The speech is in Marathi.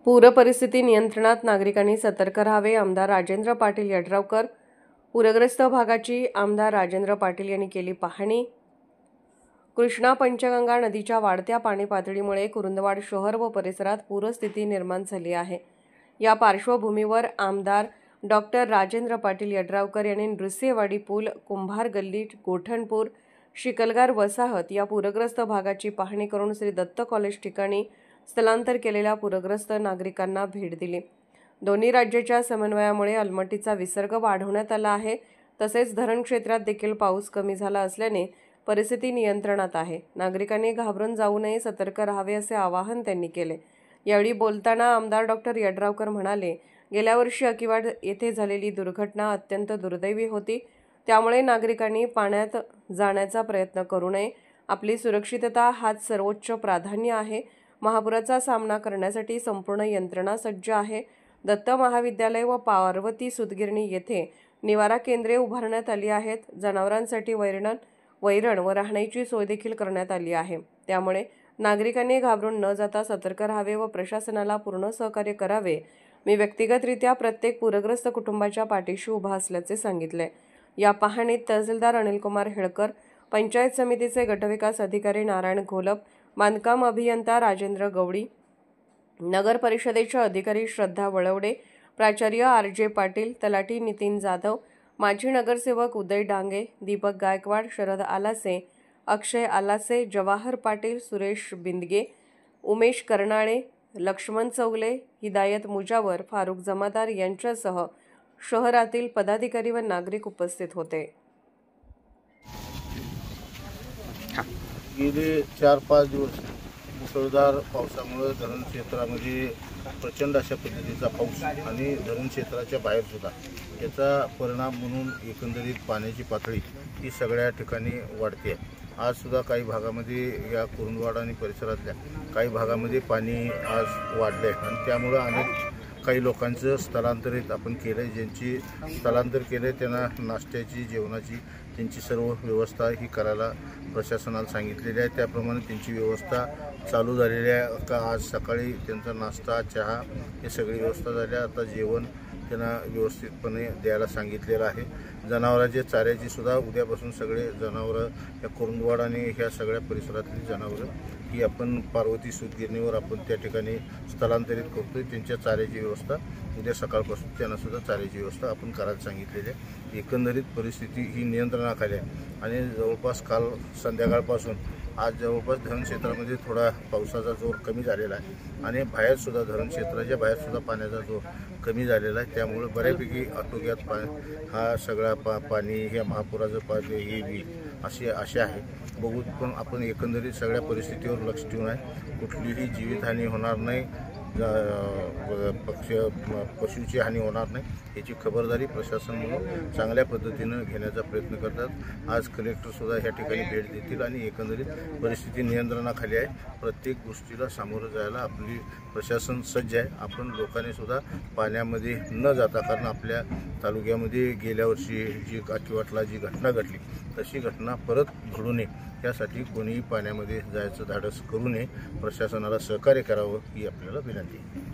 पूर परिस्थिती नियंत्रणात नागरिकांनी सतर्क राहावे. आमदार राजेंद्र पाटील यड्रावकर. पूरग्रस्त भागाची आमदार राजेंद्र पाटील यांनी केली पाहणी. कृष्णा पंचगंगा नदीच्या वाढत्या पाणी पातळीमुळे कुरुंदवाड शहर व परिसरात पूरस्थिती निर्माण झाली आहे. या पार्श्वभूमीवर आमदार डॉक्टर राजेंद्र पाटील यड्रावकर यांनी नृसिंहवाडी पूल, कुंभार गल्ली, गोठणपूर, शिकलगार वसाहत या पूरग्रस्त भागाची पाहणी करून श्री दत्त कॉलेज ठिकाणी स्थलांतर केलेल्या पूरग्रस्त नागरिकांना भेट दिली. दोन्ही राज्याच्या समन्वयामुळे अलमट्टीचा विसर्ग वाढवण्यात आला आहे. तसेच धरण क्षेत्रात देखील पाऊस कमी झाला असल्याने परिस्थिती नियंत्रणात आहे. नागरिकांनी घाबरून जाऊ नये, सतर्क राहावे असे आवाहन त्यांनी केले. यावेळी बोलताना आमदार डॉक्टर यड्रावकर म्हणाले, गेल्या वर्षी अकिवाड येथे झालेली दुर्घटना अत्यंत दुर्दैवी होती. त्यामुळे नागरिकांनी पाण्यात जाण्याचा प्रयत्न करू नये. आपली सुरक्षितता हाच सर्वोच्च प्राधान्य आहे. महापुराचा सामना करण्यासाठी संपूर्ण यंत्रणा सज्ज आहे. दत्त महाविद्यालय व पार्वती सूतगिरणी येथे निवारा केंद्रे उभारण्यात आली आहेत. जनावरांसाठी वैरण व राहण्याची सोय देखील करण्यात आली आहे. त्यामुळे नागरिकांनी घाबरून न जाता सतर्क राहावे व प्रशासनाला पूर्ण सहकार्य करावे. मी व्यक्तिगतरित्या प्रत्येक पूरग्रस्त कुटुंबाच्या पाठीशी उभा असल्याचे सांगितले. या पाहणीत तहसीलदार अनिलकुमार हेळकर, पंचायत समितीचे गटविकास अधिकारी नारायण घोलप, बांधकाम अभियंता राजेंद्र गवडी, नगर परिषदेचे अधिकारी श्रद्धा वळवडे, प्राचार्य RJ पाटील, तलाठी नितीन जाधव, माजी नगरसेवक उदय डांगे, दीपक गायकवाड, शरद आलासे, अक्षय आलासे, जवाहर पाटील, सुरेश बिंदगे, उमेश कर्नाळे, लक्ष्मण चौगले, हिदायत मुजावर, फारुख जमादार यांच्यासह शहरातील पदाधिकारी व नागरिक उपस्थित होते. गेले 4-5 दिवस मुसळधार पावसामुळे धरण क्षेत्रामध्ये प्रचंड अशा पद्धतीचा पाऊस आणि धरण क्षेत्राच्या बाहेर सुद्धा याचा परिणाम म्हणून एकंदरीत पाण्याची पातळी ही सगळ्या ठिकाणी वाढते. आज सुद्धा काही भागामध्ये या कुरुंदवाड आणि परिसरातल्या काही भागामध्ये पाणी आज वाढले आणि त्यामुळं अनेक काही लोकांचं स्थलांतरित आपण केलं आहे. ज्यांची स्थलांतर केलं आहे त्यांना नाश्त्याची, जेवणाची त्यांची सर्व व्यवस्था ही करायला प्रशासनाला सांगितलेली आहे. त्याप्रमाणे त्यांची व्यवस्था चालू झालेली आहे. का आज सकाळी त्यांचा नाश्ता, चहा हे सगळी व्यवस्था झाली. आता जेवण त्यांना व्यवस्थितपणे द्यायला सांगितलेलं आहे. जनावरांच्या चाऱ्याची सुद्धा उद्यापासून सगळे जनावरं या कुरुंदवाड आणि ह्या सगळ्या परिसरातली जनावरं ही आपण पार्वती सूतगिरणीवर आपण त्या ठिकाणी स्थलांतरित करतोय. त्यांच्या चाऱ्याची व्यवस्था उद्या सकाळपासून त्यांना सुद्धा चाऱ्याची व्यवस्था आपण करायला सांगितलेली आहे. एकंदरीत परिस्थिती ही नियंत्रणाखाली आहे आणि जवळपास काल संध्याकाळपासून आज जवळपास धरण क्षेत्रामध्ये थोडा पावसाचा जोर कमी झालेला आहे आणि बाहेरसुद्धा धरण क्षेत्राच्या बाहेरसुद्धा पाण्याचा जोर कमी झालेला आहे. त्यामुळे बऱ्यापैकी आटोक्यात हा सगळा पाणी ह्या महापुराचं पाणी हे असे आहे. बघू पण आपण एकंदरीत सगळ्या परिस्थितीवर लक्ष ठेवून आहे. कुठलीही जीवितहानी होणार नाही, पशुची हानी होणार नाही याची खबरदारी प्रशासन म्हणून चांगल्या पद्धतीनं घेण्याचा प्रयत्न करतात. आज कलेक्टरसुद्धा ह्या ठिकाणी भेट देतील आणि एकंदरीत परिस्थिती नियंत्रणाखाली आहे. प्रत्येक गोष्टीला सामोरं जायला आपली प्रशासन सज्ज आहे. आपण लोकांनी सुद्धा पाण्यामध्ये न जाता, कारण आपल्या तालुक्यामध्ये गेल्या वर्षी जी अकिवाटला जी घटना घडली तशी घटना परत घडू नये यासाठी कोणीही पाण्यामध्ये जायचं धाडस करू नये. प्रशासनाला सहकार्य करावं ही आपल्याला विनंती आहे.